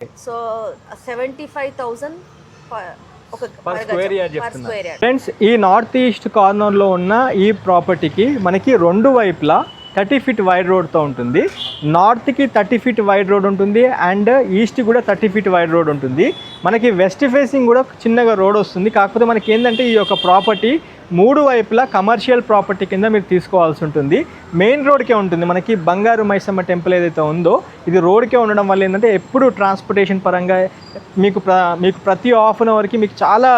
So 75,000 ఒక per square yard per square yard. Friends, ఈ north east కార్నర్లో ఉన్న ఈ ప్రాపర్టీకి మనకి రెండు వైపులా 30 ఫీట్ వైడ్ రోడ్తో ఉంటుంది. నార్త్కి 30 ఫీట్ వైడ్ రోడ్ ఉంటుంది అండ్ ఈస్ట్ కూడా 30 ఫీట్ వైడ్ రోడ్ ఉంటుంది. మనకి వెస్ట్ ఫేసింగ్ కూడా చిన్నగా రోడ్ వస్తుంది. కాకపోతే మనకి ఏంటంటే ఈ యొక్క ప్రాపర్టీ మూడు వైపులా కమర్షియల్ ప్రాపర్టీ కింద మీరు తీసుకోవాల్సి ఉంటుంది. మెయిన్ రోడ్కే ఉంటుంది. మనకి బంగారు మైసమ్మ టెంపుల్ ఏదైతే ఉందో ఇది రోడ్కే ఉండడం వల్ల ఏంటంటే ఎప్పుడు ట్రాన్స్పోర్టేషన్ పరంగా మీకు ప్రతి హాఫ్ అన్ అవర్కి మీకు చాలా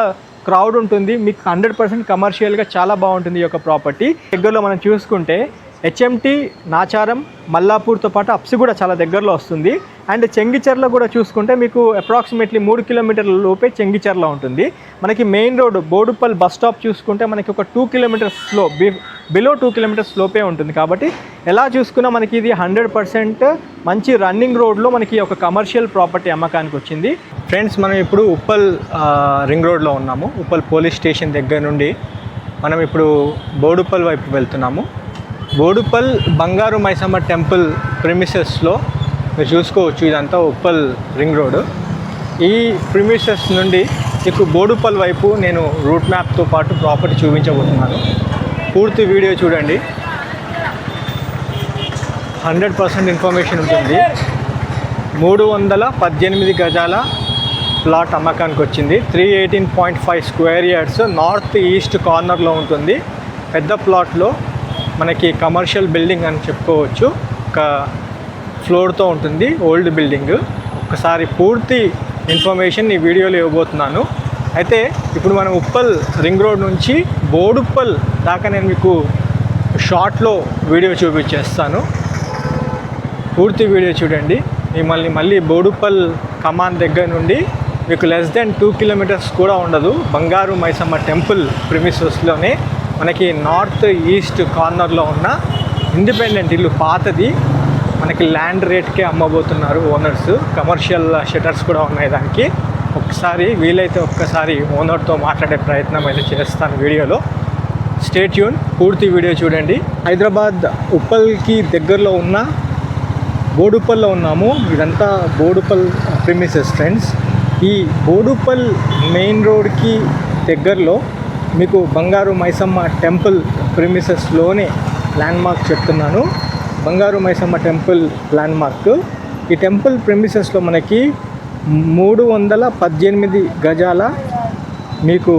క్రౌడ్ ఉంటుంది. మీకు 100% కమర్షియల్గా చాలా బాగుంటుంది ఈ యొక్క ప్రాపర్టీ. దగ్గరలో మనం చూసుకుంటే హెచ్ఎంటీ, నాచారం, మల్లాపూర్తో పాటు అప్సి కూడా చాలా దగ్గరలో వస్తుంది. అండ్ చెంగిచెర్ల కూడా చూసుకుంటే మీకు అప్రాక్సిమేట్లీ 3 కిలోమీటర్ల లోపే చెంగిచెర్ల ఉంటుంది. మనకి main road Boduppal bus stop చూసుకుంటే మనకి ఒక 2 కిలోమీటర్స్లో బిలో 2 కిలోమీటర్స్ లోపే ఉంటుంది. కాబట్టి ఎలా చూసుకున్నా మనకి ఇది 100% మంచి రన్నింగ్ రోడ్లో మనకి ఒక కమర్షియల్ ప్రాపర్టీ అమ్మకానికి వచ్చింది. ఫ్రెండ్స్, మనం ఇప్పుడు ఉప్పల్ రింగ్ రోడ్లో ఉన్నాము. ఉప్పల్ పోలీస్ స్టేషన్ దగ్గర నుండి మనం ఇప్పుడు బోడుప్పల్ వైపు వెళ్తున్నాము. బోడుప్పల్ బంగారు మైసమ్మ టెంపుల్ ప్రిమిసెస్లో మీరు చూసుకోవచ్చు. ఇదంతా ఉప్పల్ రింగ్ రోడ్. ఈ ప్రిమిసెస్ నుండి మీకు బోడుప్పల్ వైపు నేను రూట్ మ్యాప్తో పాటు ప్రాపర్టీ చూపించబోతున్నాను. పూర్తి వీడియో చూడండి. 100% ఇన్ఫర్మేషన్ ఉంటుంది. 318 గజాల ప్లాట్ అమ్మకానికి వచ్చింది. 318.5 స్క్వేర్ యార్డ్స్ నార్త్ ఈస్ట్ కార్నర్లో ఉంటుంది. పెద్ద ప్లాట్లో మనకి కమర్షియల్ బిల్డింగ్ అని చెప్పుకోవచ్చు. ఒక ఫ్లోర్తో ఉంటుంది, ఓల్డ్ బిల్డింగ్. ఒకసారి పూర్తి ఇన్ఫర్మేషన్ ఈ వీడియోలో ఇవ్వబోతున్నాను. అయితే ఇప్పుడు మనం ఉప్పల్ రింగ్ రోడ్ నుంచి బోడుప్పల్ దాకా నేను మీకు షార్ట్లో వీడియో చూపించేస్తాను. పూర్తి వీడియో చూడండి. మిమ్మల్ని మళ్ళీ బోడుప్పల్ కమాన్ దగ్గర నుండి మీకు లెస్ దెన్ 2 కిలోమీటర్స్ కూడా ఉండదు. బంగారు మైసమ్మ టెంపుల్ ప్రిమిసెస్లోనే మనకి నార్త్ ఈస్ట్ కార్నర్లో ఉన్న ఇండిపెండెంట్ ఇల్లు, పాతది. మనకి ల్యాండ్ రేట్కే అమ్మబోతున్నారు ఓనర్స్. కమర్షియల్ షట్టర్స్ కూడా ఉన్నాయి దానికి. వీలైతే ఒక్కసారి ఓనర్తో మాట్లాడే ప్రయత్నం అయితే చేస్తాను వీడియోలో. స్టే ట్యూన్, పూర్తి వీడియో చూడండి. హైదరాబాద్ ఉప్పల్కి దగ్గరలో ఉన్న బోడుప్పల్లో ఉన్నాము. ఇదంతా బోడుప్పల్ ప్రిమిసెస్ ఫ్రెండ్స్. ఈ బోడుప్పల్ మెయిన్ రోడ్కి దగ్గరలో మీకు బంగారు మైసమ్మ టెంపుల్ ప్రిమిసెస్లోనే ల్యాండ్మార్క్ చెప్తున్నాను. బంగారు మైసమ్మ టెంపుల్ ల్యాండ్మార్క్. ఈ టెంపుల్ ప్రిమిసెస్లో మనకి 318 గజాల మీకు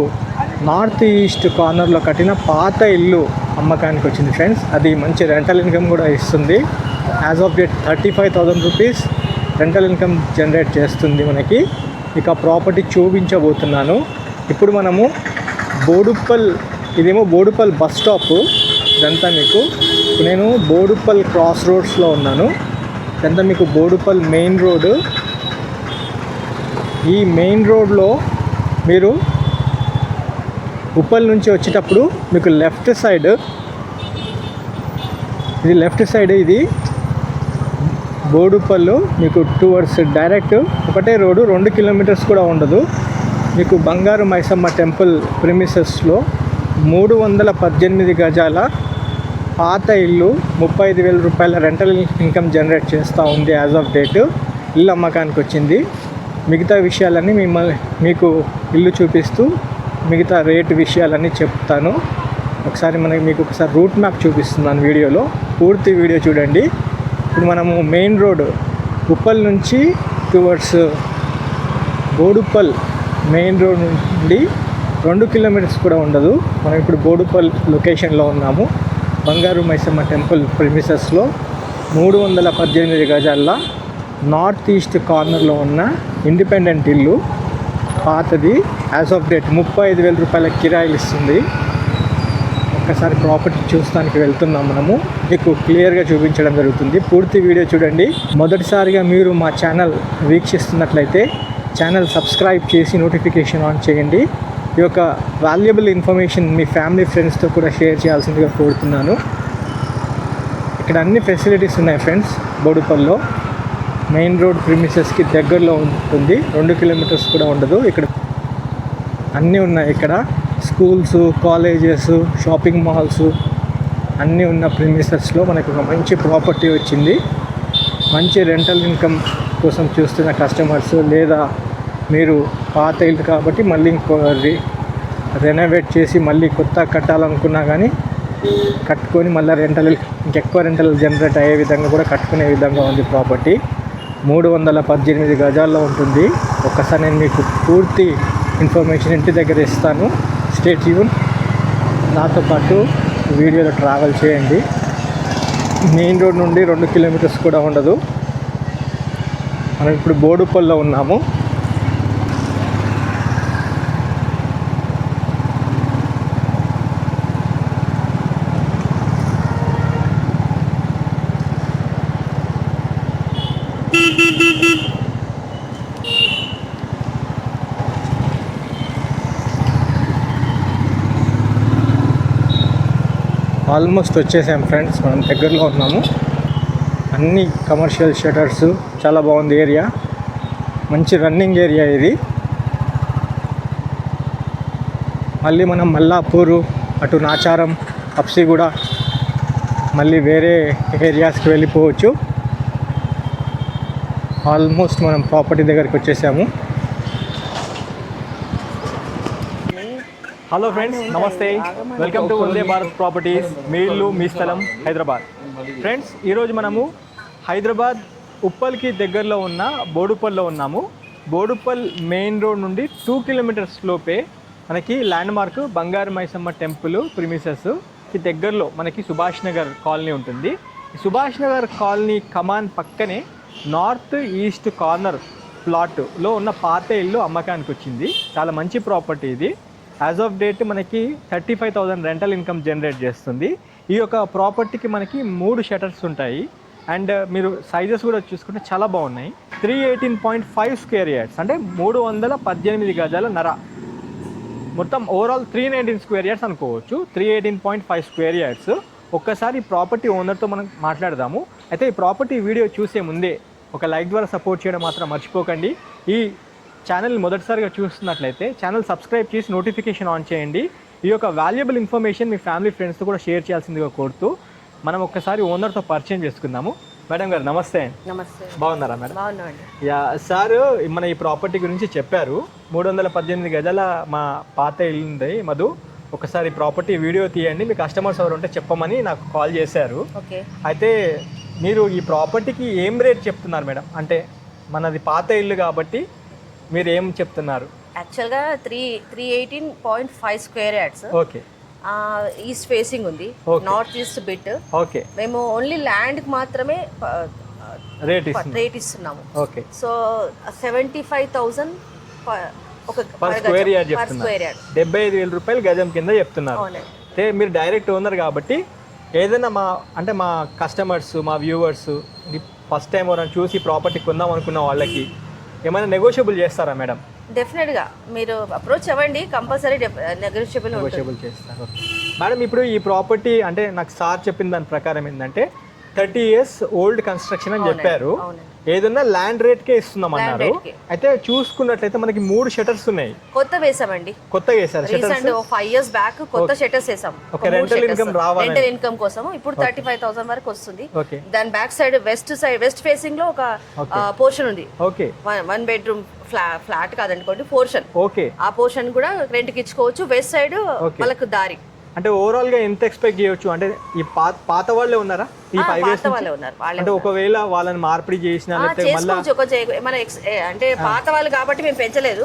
నార్త్ ఈస్ట్ కార్నర్లో కట్టిన పాత ఇల్లు అమ్మకానికి వచ్చింది ఫ్రెండ్స్. అది మంచి రెంటల్ ఇన్కమ్ కూడా ఇస్తుంది. As of date 35,000 rupees rental income generate చేస్తుంది మనకి. ఇక ప్రాపర్టీ చూపించబోతున్నాను. ఇప్పుడు మనము బోడుప్పల్, ఇదేమో బోడుప్పల్ బస్ స్టాప్. ఇదంతా మీకు నేను బోడుప్పల్ క్రాస్ రోడ్స్లో ఉన్నాను. ఇదంతా మీకు బోడుప్పల్ మెయిన్ రోడ్. ఈ మెయిన్ రోడ్లో మీరు ఉప్పల్ నుంచి వచ్చేటప్పుడు మీకు లెఫ్ట్ సైడ్ ఇది బోడుప్పల్లో మీకు టువర్డ్స్ డైరెక్ట్ ఒకటే రోడ్డు, 2 కిలోమీటర్స్ కూడా ఉండదు. మీకు బంగారు మైసమ్మ టెంపుల్ ప్రిమిసెస్లో 318 గజాల పాత ఇల్లు 35,000 రూపాయల రెంటల్ ఇన్కమ్ జనరేట్ చేస్తూ ఉంది. యాజ్ ఆఫ్ డేట్ ఇల్లు అమ్మకానికి వచ్చింది. మిగతా విషయాలన్నీ మీకు ఇల్లు చూపిస్తూ మిగతా రేటు విషయాలన్నీ చెప్తాను. మీకు ఒకసారి రూట్ మ్యాప్ చూపిస్తున్నాను వీడియోలో. పూర్తి వీడియో చూడండి. ఇప్పుడు మనము మెయిన్ రోడ్ ఉప్పల్ నుంచి టువర్డ్స్ బోడుప్పల్ మెయిన్ రోడ్ నుండి 2 కిలోమీటర్స్ కూడా ఉండదు. మనం ఇప్పుడు బోడుప్పల్ లొకేషన్లో ఉన్నాము. బంగారు మైసమ్మ టెంపుల్ ప్రిమిసెస్లో 318 గజాల నార్త్ ఈస్ట్ కార్నర్లో ఉన్న ఇండిపెండెంట్ ఇల్లు, పాతది. యాజ్ ఆఫ్ డేట్ 35,000 రూపాయల కిరాయిలు ఇస్తుంది. ఒక్కసారి ప్రాపర్టీ చూస్తానికి వెళ్తున్నాం. మనము మీకు క్లియర్గా చూపించడం జరుగుతుంది. పూర్తి వీడియో చూడండి. మొదటిసారిగా మీరు మా ఛానల్ వీక్షిస్తున్నట్లయితే ఛానల్ సబ్స్క్రైబ్ చేసి నోటిఫికేషన్ ఆన్ చేయండి. ఈ యొక్క వాల్యుబుల్ ఇన్ఫర్మేషన్ మీ ఫ్యామిలీ ఫ్రెండ్స్తో కూడా షేర్ చేయాల్సిందిగా కోరుతున్నాను. ఇక్కడ అన్ని ఫెసిలిటీస్ ఉన్నాయి ఫ్రెండ్స్. బోడుప్పల్లో మెయిన్ రోడ్ ప్రిమిసెస్కి దగ్గరలో ఉంటుంది. 2 కిలోమీటర్స్ కూడా ఉండదు. ఇక్కడ అన్నీ ఉన్నాయి. ఇక్కడ స్కూల్స్, కాలేజెస్, షాపింగ్ మాల్స్ అన్నీ ఉన్న ప్రిమిసెస్లో మనకు ఒక మంచి ప్రాపర్టీ వచ్చింది. మంచి రెంటల్ ఇన్కమ్ కోసం చూస్తున్న కస్టమర్స్, లేదా మీరు పాత ఇల్లు కాబట్టి మళ్ళీ ఇంకో రెనోవేట్ చేసి మళ్ళీ కొత్త కట్టాలనుకున్నా కానీ కట్టుకొని మళ్ళీ ఇంకెక్కువ రెంటల్ జనరేట్ అయ్యే విధంగా కూడా కట్టుకునే విధంగా ఉంది ప్రాపర్టీ. 318 గజాల్లో ఉంటుంది. ఒక్కసారి నేను మీకు పూర్తి ఇన్ఫర్మేషన్ ఇంటి దగ్గర ఇస్తాను. స్టే ట్యూన్, నాతో పాటు వీడియోలో ట్రావెల్ చేయండి. మెయిన్ రోడ్ నుండి 2 కిలోమీటర్స్ కూడా ఉండదు. మనం ఇప్పుడు బోడుపల్లిలో ఉన్నాము. ఆల్మోస్ట్ వచ్చేసాం ఫ్రెండ్స్, మనం దగ్గరలో ఉన్నాము. అన్ని కమర్షియల్ షటర్స్, చాలా బాగుంది ఏరియా, మంచి రన్నింగ్ ఏరియా ఇది. మళ్ళీ మనం మల్లాపూరు, అటు నాచారం, అప్సిగూడ, మళ్ళీ వేరే ఏరియాస్కి వెళ్ళిపోవచ్చు. ఆల్మోస్ట్ మనం ప్రాపర్టీ దగ్గరికి వచ్చేసాము. హలో ఫ్రెండ్స్, నమస్తే, welcome to Vande Bharat properties. మీ ఇల్లు మీ స్థలం, హైదరాబాద్. ఫ్రెండ్స్, ఈరోజు మనము హైదరాబాద్ ఉప్పల్కి దగ్గరలో ఉన్న బోడుపల్లో ఉన్నాము. బోడుపల్ మెయిన్ రోడ్ నుండి 2 కిలోమీటర్స్ లోపే మనకి ల్యాండ్ మార్క్ బంగారు మైసమ్మ టెంపుల్ ప్రిమిసెస్కి దగ్గరలో మనకి సుభాష్ నగర్ కాలనీ ఉంటుంది. ఈ సుభాష్ నగర్ కాలనీ కమాన్ పక్కనే నార్త్ ఈస్ట్ కార్నర్ ప్లాట్లో ఉన్న పాత ఇల్లు అమ్మకానికి వచ్చింది. చాలా మంచి ప్రాపర్టీ ఇది. యాజ్ ఆఫ్ డేట్ మనకి 35,000 రెంటల్ ఇన్కమ్ జనరేట్ చేస్తుంది. ఈ యొక్క ప్రాపర్టీకి మనకి 3 షటర్స్ ఉంటాయి. అండ్ మీరు సైజెస్ కూడా చూసుకుంటే చాలా బాగున్నాయి. 318.5 స్క్వేర్ యార్డ్స్, అంటే 318 గజాల నర. మొత్తం ఓవరాల్ 319 స్క్వేర్ యార్డ్స్ అనుకోవచ్చు. 318.5 స్క్వేర్ యార్డ్స్. ఒక్కసారి ఈ ప్రాపర్టీ ఓనర్తో మనం మాట్లాడదాము. అయితే ఈ ప్రాపర్టీ వీడియో చూసే ముందే ఒక లైక్ ద్వారా సపోర్ట్ చేయడం మాత్రం మర్చిపోకండి. ఈ ఛానల్ని మొదటిసారిగా చూస్తున్నట్లయితే ఛానల్ సబ్స్క్రైబ్ చేసి నోటిఫికేషన్ ఆన్ చేయండి. ఈ యొక్క వాల్యుబుల్ ఇన్ఫర్మేషన్ మీ ఫ్యామిలీ ఫ్రెండ్స్తో కూడా షేర్ చేయాల్సిందిగా కోరుతూ మనం ఒక్కసారి ఓనర్తో పరిచయం చేసుకుందాము. మేడం గారు నమస్తే. నమస్తే. బాగున్నారా మేడం? బాగున్నామండి. యా సార్, మన ఈ ప్రాపర్టీ గురించి చెప్పారు. 318 గజాల మా పాత ఇల్లు ఉంది మధు. ఒకసారి ప్రాపర్టీ వీడియో తీయండి, మీ కస్టమర్స్ ఎవరు ఉంటే చెప్పమని నాకు కాల్ చేశారు. ఓకే. అయితే మీరు ఈ ప్రాపర్టీకి ఏం రేట్ చెప్తున్నారు మేడం? అంటే మనది పాత ఇల్లు కాబట్టి మీరు ఏం చెప్తున్నారు? యాక్చువల్గా 318.5 square yards. Okay. East facing ఉంది, నార్త్ ఈస్ట్ బిట్. ఓకే. మేము ఓన్లీ ల్యాండ్కి మాత్రమే రేట్ ఇస్తున్నాము. Okay. So 75,000 per square yard చెప్తున్నారు. 75,000 రూపాయలు గజం కింద చెప్తున్నారు. అంటే మీరు డైరెక్ట్ ఓనర్ కాబట్టి ఏదైనా మా కస్టమర్స్, మా వ్యూవర్స్ ఫస్ట్ టైం ఎవరైనా చూసి ప్రాపర్టీ కొందాం అనుకున్న వాళ్ళకి ఏమైనా నెగోషియబుల్ చేస్తారా మేడం? డెఫినెట్గా మీరు అప్రోచ్ అవ్వండి, కంపల్సరీ నెగోషియబుల్ చేస్తారు. మేడం, ఇప్పుడు ఈ ప్రాపర్టీ అంటే నాకు సార్ చెప్పిన దాని ప్రకారం ఏంటంటే 30 years ఓల్డ్ కన్స్ట్రక్షన్ అని చెప్పారు. ఏదన్నా ల్యాండ్ రేట్కే ఇస్తున్నాం అన్నారు. అయితే చూసుకున్నట్లయితే మనకి 3 షటర్స్ ఉన్నాయి. కొత్త వేసామండి. కొత్తగా వేసారు షటర్స్. 5 years బ్యాక్ కొత్త షటర్స్ వేసాం. ఓకే. రెంటల్ ఇన్కమ్ రావాలి, రెంటల్ ఇన్కమ్ కోసం ఇప్పుడు 35,000 వరకు వస్తుంది. దాని బ్యాక్ సైడ్ వెస్ట్ ఫేసింగ్ లో ఒక పోర్షన్ ఉంది. ఓకే. 1 bedroom ఫ్లాట్ కాదనుకోండి, పోర్షన్. ఓకే. ఆ పోర్షన్ కూడా రెంట్ కి ఇచ్చుకోవచ్చు. వెస్ట్ సైడ్ వాళ్ళకు దారి. అంటే ఓవరాల్ గా ఎంత ఎక్స్పెక్ట్ చేయొచ్చు? అంటే ఈ పాత వాళ్ళే ఉన్నారా ఈ 5 years ఉన్నారు? అంటే ఒకవేళ వాళ్ళని మార్పిడి చేసినా అంటే పాత వాళ్ళు కాబట్టి మేము పెంచలేదు.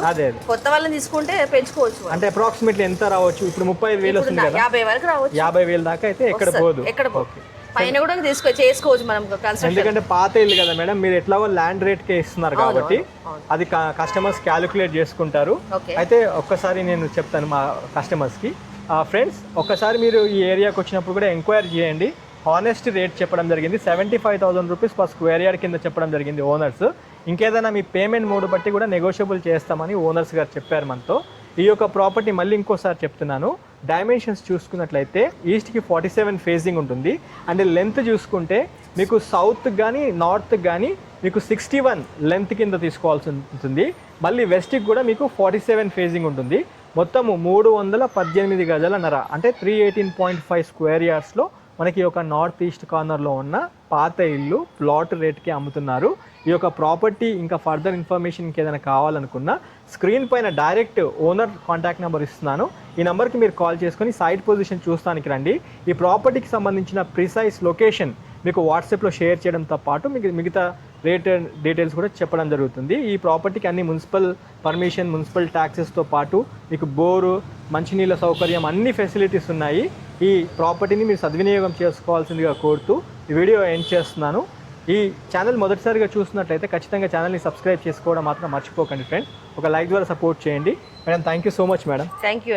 కొత్త వాళ్ళని తీసుకుంటే పెంచుకోవచ్చు. అంటే అప్రాక్సిమేట్లీ ఎంత రావచ్చు? ఇప్పుడు 35,000 వస్తుంది కదా, 50 వరకు రావచ్చు. 50,000 దాకా అయితే ఎక్కడ పోదు. పైన కూడా చేసుకోవచ్చు మనం. ఎందుకంటే పాత ఇల్లు కదా మేడం, మీరు ఎట్లాగో ల్యాండ్ రేట్ కే ఇస్తున్నారు కాబట్టి అది కస్టమర్స్ క్యాలిక్యులేట్ చేసుకుంటారు. అయితే ఒక్కసారి నేను చెప్తాను మా కస్టమర్స్ కి. ఫ్రెండ్స్, ఒక్కసారి మీరు ఈ ఏరియాకి వచ్చినప్పుడు కూడా ఎంక్వైరీ చేయండి. హానెస్ట్ రేట్ చెప్పడం జరిగింది. 75,000 రూపీస్ పర్ స్క్వేర్ యార్డ్ కింద చెప్పడం జరిగింది ఓనర్స్. ఇంకేదైనా మీ పేమెంట్ మోడ్ బట్టి కూడా నెగోషియబుల్ చేస్తామని ఓనర్స్ గారు చెప్పారు మనతో. ఈ యొక్క ప్రాపర్టీ మళ్ళీ ఇంకోసారి చెప్తున్నాను, డైమెన్షన్స్ చూసుకున్నట్లయితే ఈస్ట్కి 47 ఫేసింగ్ ఉంటుంది. అండ్ లెంత్ చూసుకుంటే మీకు సౌత్ కానీ నార్త్ కానీ మీకు 61 లెంత్ కింద తీసుకోవాల్సి ఉంటుంది. మళ్ళీ వెస్ట్కి కూడా మీకు 47 ఫేసింగ్ ఉంటుంది. మొత్తము 318 గజాల నర, అంటే 318.5 స్క్వేర్ యార్డ్స్లో మనకి ఒక నార్త్ ఈస్ట్ కార్నర్లో ఉన్న పాత ఇల్లు ప్లాట్ రేట్కి అమ్ముతున్నారు. ఈ యొక్క ప్రాపర్టీ ఇంకా ఫర్దర్ ఇన్ఫర్మేషన్కి ఏదైనా కావాలనుకున్నా స్క్రీన్ పైన డైరెక్ట్ ఓనర్ కాంటాక్ట్ నెంబర్ ఇస్తున్నాను. ఈ నెంబర్కి మీరు కాల్ చేసుకొని సైట్ పొజిషన్ చూస్తానికి రండి. ఈ ప్రాపర్టీకి సంబంధించిన ప్రిసైజ్ లొకేషన్ మీకు వాట్సాప్లో షేర్ చేయడంతో పాటు మీకు మిగతా రేట్ డీటెయిల్స్ కూడా చెప్పడం జరుగుతుంది. ఈ ప్రాపర్టీకి అన్ని మున్సిపల్ పర్మిషన్, మున్సిపల్ ట్యాక్సెస్తో పాటు మీకు బోరు, మంచినీళ్ళ సౌకర్యం, అన్ని ఫెసిలిటీస్ ఉన్నాయి. ఈ ప్రాపర్టీని మీరు సద్వినియోగం చేసుకోవాల్సిందిగా కోరుతూ ఈ వీడియో ఎండ్ చేస్తున్నాను. ఈ ఛానల్ మొదటిసారిగా చూస్తున్నట్లయితే ఖచ్చితంగా ఛానల్ని సబ్స్క్రైబ్ చేసుకోవడం మాత్రం మర్చిపోకండి ఫ్రెండ్స్. ఒక లైక్ ద్వారా సపోర్ట్ చేయండి. Madam thank you so much madam. Thank you.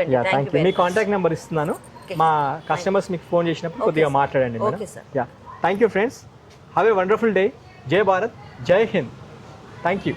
Me contact number ఇస్తున్నాను. మా కస్టమర్స్ మీకు ఫోన్ చేసినప్పుడు కొద్దిగా మాట్లాడండి madam. Yeah, thank you friends. Have a wonderful day. జై భారత్, జై హింద్. Thank you.